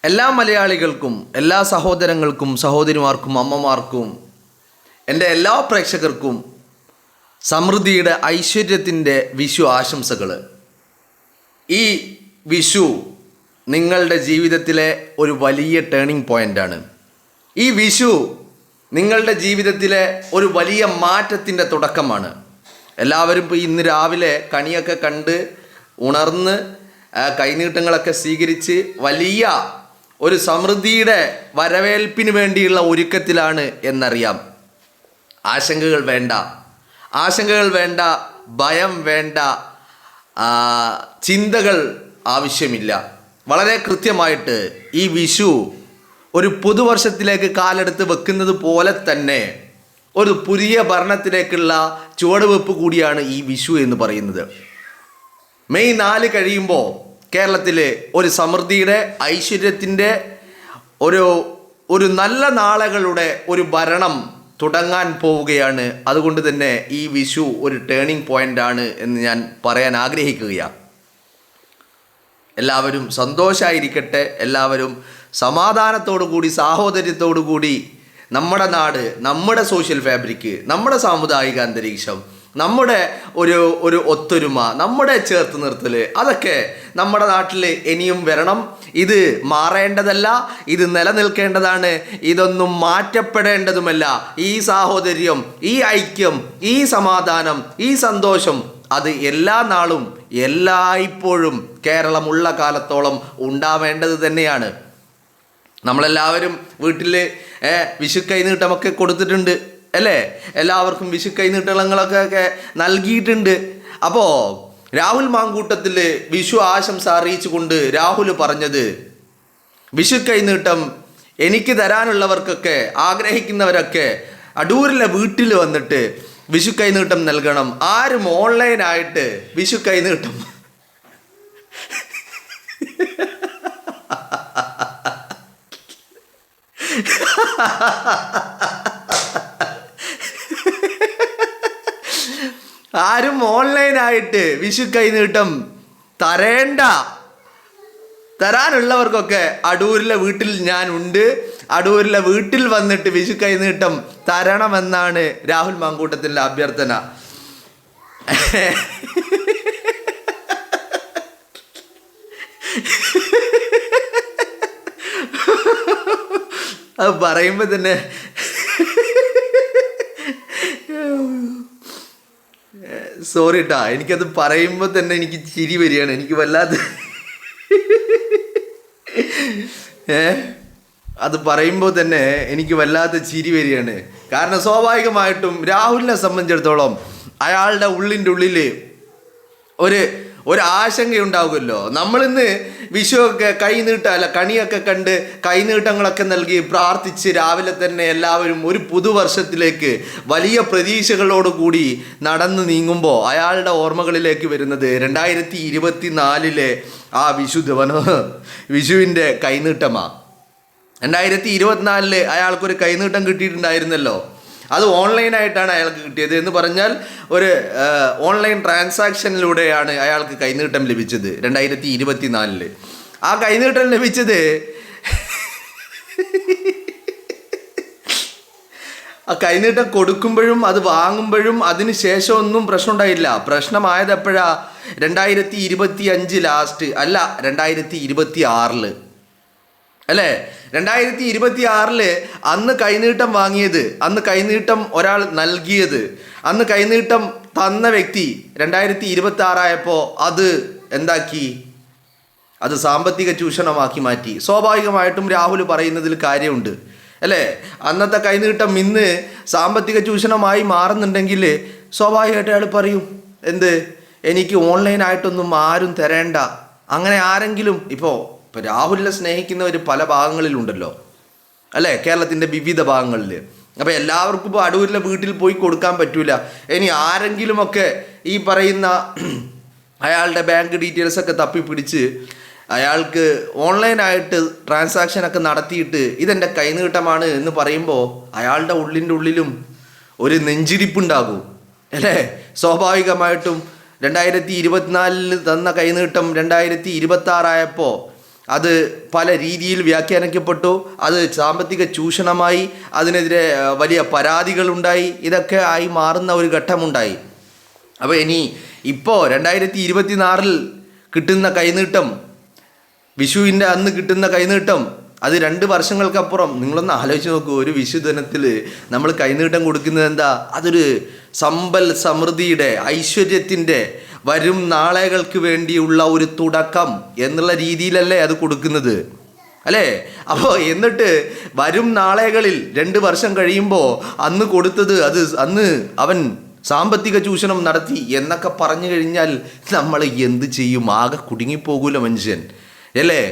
എല്ലാ മലയാളികൾക്കും, എല്ലാ സഹോദരങ്ങൾക്കും, സഹോദരിമാർക്കും, അമ്മമാർക്കും, എൻ്റെ എല്ലാ പ്രേക്ഷകർക്കും സമൃദ്ധിയുടെ ഐശ്വര്യത്തിൻ്റെ വിഷു ആശംസകൾ. ഈ വിഷു നിങ്ങളുടെ ജീവിതത്തിലെ ഒരു വലിയ ടേണിംഗ് പോയിൻ്റാണ്. ഈ വിഷു നിങ്ങളുടെ ജീവിതത്തിലെ ഒരു വലിയ മാറ്റത്തിൻ്റെ തുടക്കമാണ്. എല്ലാവരും ഇപ്പോൾ ഇന്ന് രാവിലെ കണിയൊക്കെ കണ്ട് ഉണർന്ന് കൈനീട്ടങ്ങളൊക്കെ സ്വീകരിച്ച് വലിയ ഒരു സമൃദ്ധിയുടെ വരവേൽപ്പിന് വേണ്ടിയുള്ള ഒരുക്കത്തിലാണ് എന്നറിയാം. ആശങ്കകൾ വേണ്ട, ഭയം വേണ്ട, ചിന്തകൾ ആവശ്യമില്ല. വളരെ കൃത്യമായിട്ട് ഈ വിഷു ഒരു പുതുവർഷത്തിലേക്ക് കാലെടുത്ത് വെക്കുന്നത് പോലെ തന്നെ ഒരു പുതിയ ഭരണത്തിലേക്കുള്ള ചുവടുവെപ്പ് കൂടിയാണ് ഈ വിഷു എന്ന് പറയുന്നത്. മെയ് 4 കഴിയുമ്പോൾ കേരളത്തിൽ ഒരു സമൃദ്ധിയുടെ ഐശ്വര്യത്തിൻ്റെ ഒരു നല്ല നാളുകളുടെ ഒരു ഭരണം തുടങ്ങാൻ പോവുകയാണ്. അതുകൊണ്ട് തന്നെ ഈ വിഷു ഒരു ടേണിംഗ് പോയിൻ്റാണ് എന്ന് ഞാൻ പറയാൻ ആഗ്രഹിക്കുകയാണ്. എല്ലാവരും സന്തോഷമായിരിക്കട്ടെ, എല്ലാവരും സമാധാനത്തോടു കൂടി, സാഹോദര്യത്തോടു കൂടി നമ്മുടെ നാട്, നമ്മുടെ സോഷ്യൽ ഫാബ്രിക്, നമ്മുടെ സാമുദായിക അന്തരീക്ഷം, നമ്മുടെ ഒരു ഒത്തൊരുമ, നമ്മുടെ ചേർത്ത് നിർത്തൽ, അതൊക്കെ നമ്മുടെ നാട്ടിൽ ഇനിയും വരണം. ഇത് മാറേണ്ടതല്ല, ഇത് നിലനിൽക്കേണ്ടതാണ്. ഇതൊന്നും മാറ്റപ്പെടേണ്ടതുമല്ല. ഈ സാഹോദര്യം, ഈ ഐക്യം, ഈ സമാധാനം, ഈ സന്തോഷം അത് എല്ലാ നാളും എല്ലായ്പ്പോഴും കേരളമുള്ള കാലത്തോളം ഉണ്ടാവേണ്ടത് തന്നെയാണ്. നമ്മളെല്ലാവരും വീട്ടിൽ വിഷു കൈനീട്ടമൊക്കെ കൊടുത്തിട്ടുണ്ട് അല്ലേ? എല്ലാവർക്കും വിഷു കൈനീട്ടങ്ങളൊക്കെ നൽകിയിട്ടുണ്ട്. അപ്പോൾ രാഹുൽ മാങ്കൂട്ടത്തിൽ വിഷു ആശംസ അറിയിച്ചുകൊണ്ട് രാഹുൽ പറഞ്ഞത്, വിഷു കൈനീട്ടം എനിക്ക് തരാനുള്ളവർക്കൊക്കെ, ആഗ്രഹിക്കുന്നവരൊക്കെ അടൂരിലെ വീട്ടിൽ വന്നിട്ട് വിഷു കൈനീട്ടം നൽകണം. ആരും ഓൺലൈനായിട്ട് വിഷു കൈനീട്ടം ആരും ഓൺലൈനായിട്ട് വിഷു കൈനീട്ടം തരാനുള്ളവർക്കൊക്കെ അടൂരിലെ വീട്ടിൽ ഞാൻ ഉണ്ട്. അടൂരിലെ വീട്ടിൽ വന്നിട്ട് വിഷു കൈനീട്ടം തരണമെന്നാണ് രാഹുൽ മാങ്കൂട്ടത്തിൻ്റെ അഭ്യർത്ഥന. അത് പറയുമ്പോൾ തന്നെ സോറി ട്ടാ, എനിക്കത് പറയുമ്പോൾ തന്നെ എനിക്ക് ചിരി വരികയാണ്. എനിക്ക് വല്ലാതെ അത് പറയുമ്പോൾ തന്നെ എനിക്ക് വല്ലാത്ത ചിരി വരികയാണ്. കാരണം സ്വാഭാവികമായിട്ടും രാഹുലിനെ സംബന്ധിച്ചിടത്തോളം അയാളുടെ ഉള്ളിൽ ഒരു ആശങ്കയുണ്ടാവുമല്ലോ. നമ്മളിന്ന് വിഷുവൊക്കെ കണിയൊക്കെ കണ്ട് കൈനീട്ടങ്ങളൊക്കെ നൽകി പ്രാർത്ഥിച്ച് രാവിലെ തന്നെ എല്ലാവരും ഒരു പുതുവർഷത്തിലേക്ക് വലിയ പ്രതീക്ഷകളോടുകൂടി നടന്നു നീങ്ങുമ്പോൾ അയാളുടെ ഓർമ്മകളിലേക്ക് വരുന്നത് 2024 ആ വിഷുവിൻ്റെ കൈനീട്ടമാണ്. 2024 അയാൾക്കൊരു കൈനീട്ടം കിട്ടിയിട്ടുണ്ടായിരുന്നല്ലോ. അത് ഓൺലൈനായിട്ടാണ് അയാൾക്ക് കിട്ടിയത്. എന്ന് പറഞ്ഞാൽ ഒരു ഓൺലൈൻ ട്രാൻസാക്ഷനിലൂടെയാണ് അയാൾക്ക് കൈനീട്ടം ലഭിച്ചത് 2024. ആ കൈനീട്ടം ലഭിച്ചത് ആ കൈനീട്ടം കൊടുക്കുമ്പോഴും അത് വാങ്ങുമ്പോഴും അതിന് ശേഷം ഒന്നും പ്രശ്നം ഉണ്ടായില്ല. പ്രശ്നമായത് എപ്പോഴാ? 2025 ലാസ്റ്റ്, അല്ല 2026 അല്ലേ? 2026 അന്ന് കൈനീട്ടം വാങ്ങിയത്, അന്ന് കൈനീട്ടം ഒരാൾ നൽകിയത്, അന്ന് കൈനീട്ടം തന്ന വ്യക്തി 2026 ആയപ്പോൾ അത് എന്താക്കി? അത് സാമ്പത്തിക ചൂഷണമാക്കി മാറ്റി. സ്വാഭാവികമായിട്ടും രാഹുൽ പറയുന്നതിൽ കാര്യമുണ്ട് അല്ലേ? അന്നത്തെ കൈനീട്ടം ഇന്ന് സാമ്പത്തിക ചൂഷണമായി മാറുന്നുണ്ടെങ്കിൽ സ്വാഭാവികമായിട്ട് അയാൾ പറയും, എന്ത്, എനിക്ക് ഓൺലൈനായിട്ടൊന്നും ആരും തരേണ്ട. അങ്ങനെ ആരെങ്കിലും ഇപ്പോൾ രാഹുലിനെ സ്നേഹിക്കുന്നവർ പല ഭാഗങ്ങളിലുണ്ടല്ലോ അല്ലേ? കേരളത്തിൻ്റെ വിവിധ ഭാഗങ്ങളിൽ. അപ്പോൾ എല്ലാവർക്കും ഇപ്പോൾ അടൂരിലെ വീട്ടിൽ പോയി കൊടുക്കാൻ പറ്റൂല. ഇനി ആരെങ്കിലുമൊക്കെ ഈ പറയുന്ന അയാളുടെ ബാങ്ക് ഡീറ്റെയിൽസൊക്കെ തപ്പിപ്പിടിച്ച് അയാൾക്ക് ഓൺലൈനായിട്ട് ട്രാൻസാക്ഷനൊക്കെ നടത്തിയിട്ട് ഇതെൻ്റെ കൈനീട്ടമാണ് എന്ന് പറയുമ്പോൾ അയാളുടെ ഉള്ളിലും ഒരു നെഞ്ചിരിപ്പുണ്ടാകും അല്ലേ? സ്വാഭാവികമായിട്ടും 2024 തന്ന കൈനീട്ടം 2026 ആയപ്പോൾ അത് പല രീതിയിൽ വ്യാഖ്യാനിക്കപ്പെട്ടു. അത് സാമ്പത്തിക ചൂഷണമായി, അതിനെതിരെ വലിയ പരാതികളുണ്ടായി, ഇതൊക്കെ ആയി മാറുന്ന ഒരു ഘട്ടമുണ്ടായി. അപ്പോൾ ഇപ്പോൾ 2024 കിട്ടുന്ന കൈനീട്ടം, വിഷുവിൻ്റെ അന്ന് കിട്ടുന്ന കൈനീട്ടം, അത് 2 വർഷങ്ങൾക്കപ്പുറം നിങ്ങളൊന്ന് ആലോചിച്ച് നോക്കൂ. ഒരു വിഷു ദിനത്തിൽ നമ്മൾ കൈനീട്ടം കൊടുക്കുന്നത് എന്താ? അതൊരു സമ്പൽ സമൃദ്ധിയുടെ, ഐശ്വര്യത്തിൻ്റെ, വരും നാളുകൾക്ക് വേണ്ടിയുള്ള ഒരു തുടക്കം എന്നുള്ള രീതിയിലല്ലേ അത് കൊടുക്കുന്നത്, അല്ലേ? അപ്പോൾ എന്നിട്ട് വരും നാളുകളിൽ 2 വർഷം കഴിയുമ്പോൾ അന്ന് കൊടുത്തത് അന്ന് അവൻ സാമ്പത്തിക ചൂഷണം നടത്തി എന്നൊക്കെ പറഞ്ഞു കഴിഞ്ഞാൽ നമ്മൾ എന്ത് ചെയ്യും? ആകെ കുടുങ്ങിപ്പോകൂല മനുഷ്യൻ, അല്ലേ?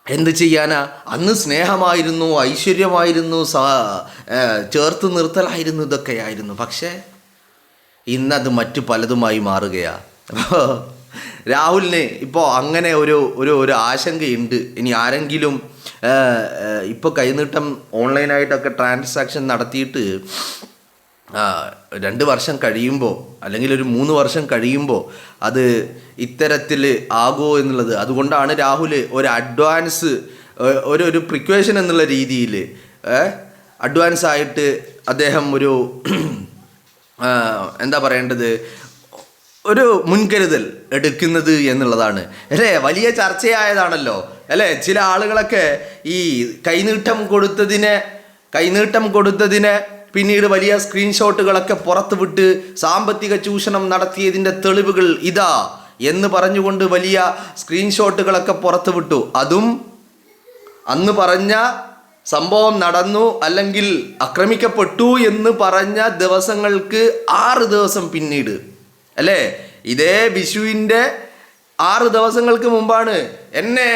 എന്ത് ചെയ്യാനാ? അന്ന് സ്നേഹമായിരുന്നു, ഐശ്വര്യമായിരുന്നു, ചേർത്ത് നിർത്തലായിരുന്നു, ഇതൊക്കെയായിരുന്നു. പക്ഷേ ഇന്നത് മറ്റു പലതുമായി മാറുകയാണ്. അപ്പോൾ രാഹുലിന് ഇപ്പോൾ അങ്ങനെ ഒരു ആശങ്കയുണ്ട്. ഇനി ആരെങ്കിലും ഇപ്പോൾ കൈനീട്ടം ഓൺലൈനായിട്ടൊക്കെ ട്രാൻസാക്ഷൻ നടത്തിയിട്ട് 2 വർഷം കഴിയുമ്പോൾ അല്ലെങ്കിൽ ഒരു 3 വർഷം കഴിയുമ്പോൾ അത് ഇത്തരത്തിൽ ആകുമോ എന്നുള്ളത്, അതുകൊണ്ടാണ് രാഹുൽ ഒരു അഡ്വാൻസ്, ഒരു പ്രിക്വേഷൻ എന്നുള്ള രീതിയിൽ അഡ്വാൻസ് ആയിട്ട് അദ്ദേഹം ഒരു എന്താ പറയേണ്ടത്, ഒരു മുൻകരുതൽ എടുക്കുന്നത് എന്നുള്ളതാണ്, അല്ലേ? വലിയ ചർച്ചയായതാണല്ലോ, അല്ലേ? ചില ആളുകളൊക്കെ ഈ കൈനീട്ടം കൊടുത്തതിനെ പിന്നീട് വലിയ സ്ക്രീൻഷോട്ടുകളൊക്കെ പുറത്തുവിട്ട് സാമ്പത്തിക ചൂഷണം നടത്തിയതിൻ്റെ തെളിവുകൾ ഇതാ എന്ന് പറഞ്ഞുകൊണ്ട് വലിയ സ്ക്രീൻഷോട്ടുകളൊക്കെ പുറത്തുവിട്ടു. അതും അന്ന് പറഞ്ഞ സംഭവം നടന്നു അല്ലെങ്കിൽ ആക്രമിക്കപ്പെട്ടു എന്ന് പറഞ്ഞ ദിവസങ്ങൾക്ക് 6 ദിവസം പിന്നീട്, അല്ലേ? ഇതേ വിഷുവിൻ്റെ 6 ദിവസങ്ങൾക്ക് മുമ്പാണ് എന്നെ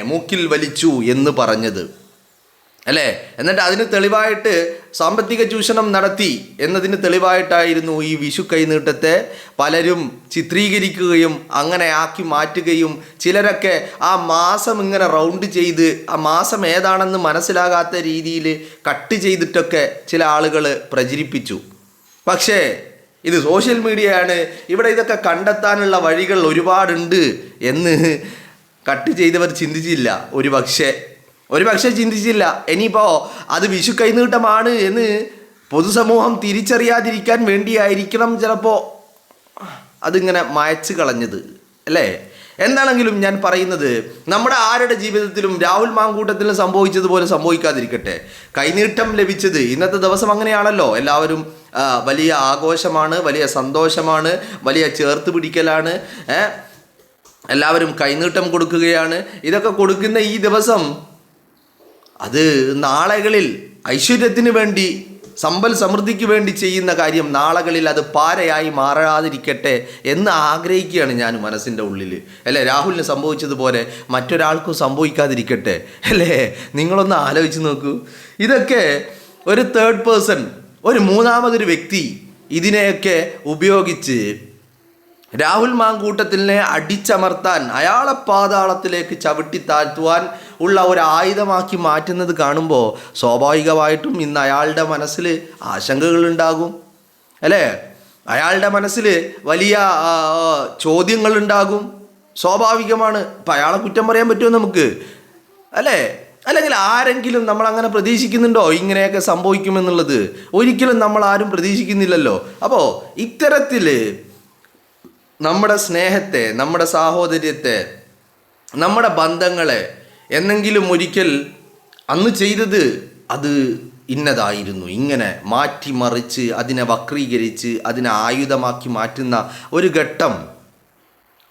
മൂക്കിൽ വലിച്ചു എന്ന് പറഞ്ഞത്, അല്ലേ? എന്നിട്ട് അതിന് തെളിവായിട്ട് സാമ്പത്തിക ചൂഷണം നടത്തി എന്നതിന് തെളിവായിട്ടായിരുന്നു ഈ വിഷു കൈനീട്ടത്തെ പലരും ചിത്രീകരിക്കുകയും അങ്ങനെ ആക്കി മാറ്റുകയും, ചിലരൊക്കെ ആ മാസം ഇങ്ങനെ റൗണ്ട് ചെയ്ത് ആ മാസം ഏതാണെന്ന് മനസ്സിലാകാത്ത രീതിയിൽ കട്ട് ചെയ്തിട്ടൊക്കെ ചില ആളുകൾ പ്രചരിപ്പിച്ചു. പക്ഷേ ഇത് സോഷ്യൽ മീഡിയയാണ്, ഇവിടെ ഇതൊക്കെ കണ്ടെത്താനുള്ള വഴികൾ ഒരുപാടുണ്ട് എന്ന് കട്ട് ചെയ്തവർ ചിന്തിച്ചില്ല, ഒരുപക്ഷെ ചിന്തിച്ചില്ല. ഇനിയിപ്പോൾ അത് വിഷു കൈനീട്ടമാണ് എന്ന് പൊതുസമൂഹം തിരിച്ചറിയാതിരിക്കാൻ വേണ്ടിയായിരിക്കണം ചിലപ്പോൾ അതിങ്ങനെ മായ്ച്ചു കളഞ്ഞത്, അല്ലേ? എന്താണെങ്കിലും ഞാൻ പറയുന്നത്, നമ്മുടെ ആരുടെ ജീവിതത്തിലും രാഹുൽ മാങ്കൂട്ടത്തിന് സംഭവിച്ചതുപോലെ സംഭവിക്കാതിരിക്കട്ടെ. കൈനീട്ടം ലഭിച്ചത് ഇന്നത്തെ ദിവസം അങ്ങനെയാണല്ലോ, എല്ലാവരും വലിയ ആഘോഷമാണ്, വലിയ സന്തോഷമാണ്, വലിയ ചേർത്ത് പിടിക്കലാണ്, എല്ലാവരും കൈനീട്ടം കൊടുക്കുകയാണ്. ഇതൊക്കെ കൊടുക്കുന്ന ഈ ദിവസം അത് നാളുകളിൽ ഐശ്വര്യത്തിന് വേണ്ടി, സമ്പൽ സമൃദ്ധിക്ക് വേണ്ടി ചെയ്യുന്ന കാര്യം നാളുകളിൽ അത് പാരയായി മാറാതിരിക്കട്ടെ എന്ന് ആഗ്രഹിക്കുകയാണ് ഞാൻ മനസ്സിൻ്റെ ഉള്ളിൽ, അല്ലേ? രാഹുലിന് സംഭവിച്ചതുപോലെ മറ്റൊരാൾക്കും സംഭവിക്കാതിരിക്കട്ടെ, അല്ലേ? നിങ്ങളൊന്ന് ആലോചിച്ച് നോക്കൂ. ഇതൊക്കെ ഒരു തേർഡ് പേഴ്സൺ, ഒരു മൂന്നാമതൊരു വ്യക്തി ഇതിനെയൊക്കെ ഉപയോഗിച്ച് രാഹുൽ മാങ്കൂട്ടത്തിനെ അടിച്ചമർത്താൻ, അയാളെ പാതാളത്തിലേക്ക് ചവിട്ടി താഴ്ത്തുവാൻ ഉള്ള ഒരു ആയുധമാക്കി മാറ്റുന്നത് കാണുമ്പോൾ സ്വാഭാവികമായിട്ടും ഇന്ന് അയാളുടെ മനസ്സിൽ ആശങ്കകളുണ്ടാകും, അല്ലേ? അയാളുടെ മനസ്സിൽ വലിയ ചോദ്യങ്ങളുണ്ടാകും, സ്വാഭാവികമാണ്. ഇപ്പം അയാളെ കുറ്റം പറയാൻ പറ്റുമോ നമുക്ക്, അല്ലേ? അല്ലെങ്കിൽ ആരെങ്കിലും നമ്മളങ്ങനെ പ്രതീക്ഷിക്കുന്നുണ്ടോ ഇങ്ങനെയൊക്കെ സംഭവിക്കുമെന്നുള്ളത്? ഒരിക്കലും നമ്മൾ ആരും പ്രതീക്ഷിക്കുന്നില്ലല്ലോ. അപ്പോൾ ഇത്തരത്തിൽ നമ്മുടെ സ്നേഹത്തെ, നമ്മുടെ സാഹോദര്യത്തെ, നമ്മുടെ ബന്ധങ്ങളെ എന്നെങ്കിലും ഒരിക്കൽ അന്ന് ചെയ്തത് അത് ഇന്നതായിരുന്നു, ഇങ്ങനെ മാറ്റിമറിച്ച് അതിനെ വക്രീകരിച്ച് അതിനെ ആയുധമാക്കി മാറ്റുന്ന ഒരു ഘട്ടം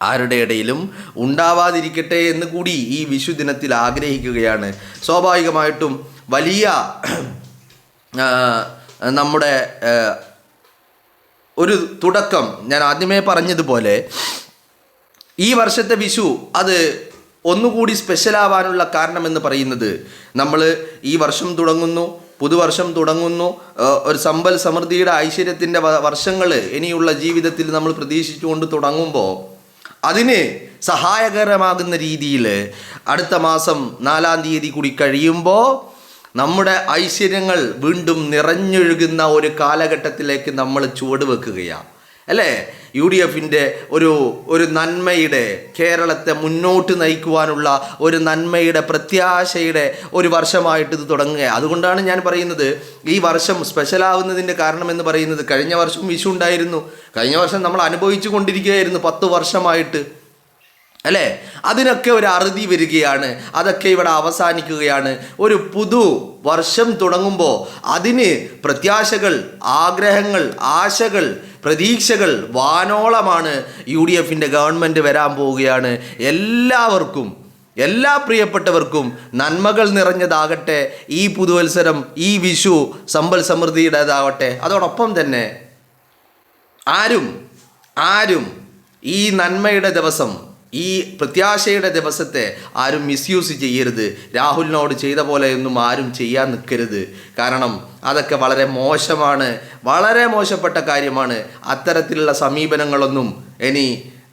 ആരുടെ ഇടയിലും ഉണ്ടാവാതിരിക്കട്ടെ എന്ന് കൂടി ഈ വിഷു ദിനത്തിൽ ആഗ്രഹിക്കുകയാണ്. സ്വാഭാവികമായിട്ടും വലിയ നമ്മുടെ ഒരു തുടക്കം, ഞാൻ ആദ്യമേ പറഞ്ഞതുപോലെ ഈ വർഷത്തെ വിഷു അത് ഒന്നുകൂടി സ്പെഷ്യലാവാനുള്ള കാരണമെന്ന് പറയുന്നത്, നമ്മൾ ഈ വർഷം തുടങ്ങുന്നു, പുതുവർഷം തുടങ്ങുന്നു, ഒരു സമ്പൽ സമൃദ്ധിയുടെ ഐശ്വര്യത്തിൻ്റെ വർഷങ്ങൾ ഇനിയുള്ള ജീവിതത്തിൽ നമ്മൾ പ്രതീക്ഷിച്ചുകൊണ്ട് തുടങ്ങുമ്പോൾ അതിന് സഹായകരമാകുന്ന രീതിയിൽ അടുത്ത മാസം 4-ാം തീയതി കൂടി കഴിയുമ്പോൾ നമ്മുടെ ഐശ്വര്യങ്ങൾ വീണ്ടും നിറഞ്ഞൊഴുകുന്ന ഒരു കാലഘട്ടത്തിലേക്ക് നമ്മൾ ചുവട് വെക്കുകയാണ്, അല്ലേ? UDFിൻ്റെ ഒരു നന്മയുടെ, കേരളത്തെ മുന്നോട്ട് നയിക്കുവാനുള്ള ഒരു നന്മയുടെ പ്രത്യാശയുടെ ഒരു വർഷമായിട്ട് ഇത് തുടങ്ങുക. അതുകൊണ്ടാണ് ഞാൻ പറയുന്നത് ഈ വർഷം സ്പെഷ്യലാവുന്നതിൻ്റെ കാരണം എന്ന് പറയുന്നത്, കഴിഞ്ഞ വർഷം വിഷു ഉണ്ടായിരുന്നു, കഴിഞ്ഞ വർഷം നമ്മൾ അനുഭവിച്ചു കൊണ്ടിരിക്കുകയായിരുന്നു 10 വർഷമായിട്ട്, അല്ലേ? അതിനൊക്കെ ഒരു അറുതി വരികയാണ്, അതൊക്കെ ഇവിടെ അവസാനിക്കുകയാണ്. ഒരു പുതു വർഷം തുടങ്ങുമ്പോൾ അതിന് പ്രത്യാശകൾ, ആഗ്രഹങ്ങൾ, ആശകൾ, പ്രതീക്ഷകൾ വാനോളമാണ്. UDFിൻ്റെ ഗവൺമെൻറ് വരാൻ പോവുകയാണ്. എല്ലാവർക്കും, എല്ലാ പ്രിയപ്പെട്ടവർക്കും നന്മകൾ നിറഞ്ഞതാകട്ടെ ഈ പുതുവത്സരം, ഈ വിഷു സമ്പൽ സമൃദ്ധിയുടേതാവട്ടെ. അതോടൊപ്പം തന്നെ ആരും ഈ നന്മയുടെ ദിവസം, ഈ പ്രത്യാശയുടെ ദിവസത്തെ ആരും മിസ്യൂസ് ചെയ്യരുത്. രാഹുലിനോട് ചെയ്ത പോലെയൊന്നും ആരും ചെയ്യാൻ നിൽക്കരുത്. കാരണം അതൊക്കെ വളരെ മോശമാണ്, വളരെ മോശപ്പെട്ട കാര്യമാണ്. അത്തരത്തിലുള്ള സമീപനങ്ങളൊന്നും ഇനി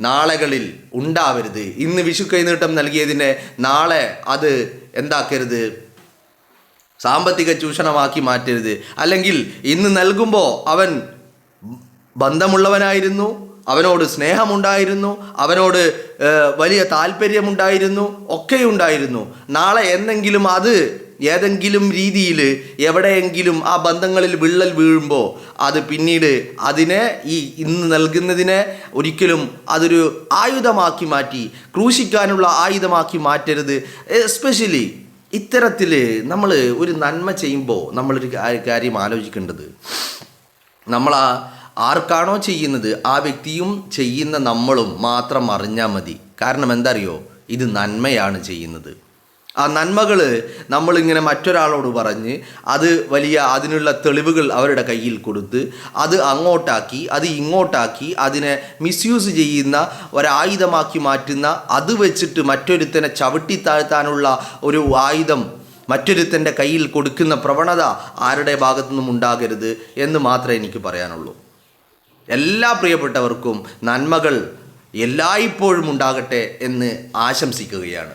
നാളുകളിൽ ഉണ്ടാവരുത്. ഇന്ന് വിഷു കൈനീട്ടം നൽകിയതിനെ നാളെ അത് എന്താക്കരുത്, സാമ്പത്തിക ചൂഷണമാക്കി മാറ്റരുത്. അല്ലെങ്കിൽ ഇന്ന് നൽകുമ്പോൾ അവൻ ബന്ധമുള്ളവനായിരുന്നു, അവനോട് സ്നേഹമുണ്ടായിരുന്നു, അവനോട് വലിയ താല്പര്യമുണ്ടായിരുന്നു, ഒക്കെയുണ്ടായിരുന്നു. നാളെ എന്നെങ്കിലും അത് ഏതെങ്കിലും രീതിയിൽ എവിടെയെങ്കിലും ആ ബന്ധങ്ങളിൽ വിള്ളൽ വീഴുമ്പോൾ അത് പിന്നീട് അതിനെ ഇന്ന് നൽകുന്നതിനെ ഒരിക്കലും അതൊരു ആയുധമാക്കി മാറ്റി, ക്രൂശിക്കാനുള്ള ആയുധമാക്കി മാറ്റരുത്. എസ്പെഷ്യലി ഇത്തരത്തിൽ നമ്മൾ ഒരു നന്മ ചെയ്യുമ്പോൾ നമ്മളൊരു കാര്യം ആലോചിക്കേണ്ടത്, നമ്മൾ ആർക്കാണോ ചെയ്യുന്നത് ആ വ്യക്തിയും ചെയ്യുന്ന നമ്മളും മാത്രം അറിഞ്ഞാൽ മതി. കാരണം എന്താ അറിയോ, ഇത് നന്മയാണ് ചെയ്യുന്നത്. ആ നന്മകൾ നമ്മളിങ്ങനെ മറ്റൊരാളോട് പറഞ്ഞ് അത് അതിനുള്ള തെളിവുകൾ അവരുടെ കയ്യിൽ കൊടുത്ത് അത് അങ്ങോട്ടാക്കി അത് ഇങ്ങോട്ടാക്കി അതിനെ മിസ്യൂസ് ചെയ്യുന്ന ഒരായുധമാക്കി മാറ്റുന്ന, അത് വെച്ചിട്ട് മറ്റൊരുത്തനെ ചവിട്ടിത്താഴ്ത്താനുള്ള ഒരു ആയുധം മറ്റൊരുത്തൻ്റെ കയ്യിൽ കൊടുക്കുന്ന പ്രവണത ആരുടെ ഭാഗത്തുനിന്നും ഉണ്ടാകരുത് എന്ന് മാത്രമേ എനിക്ക് പറയാനുള്ളൂ. എല്ലാ പ്രിയപ്പെട്ടവർക്കും നന്മകൾ എല്ലായ്പ്പോഴും ഉണ്ടാകട്ടെ എന്ന് ആശംസിക്കുകയാണ്.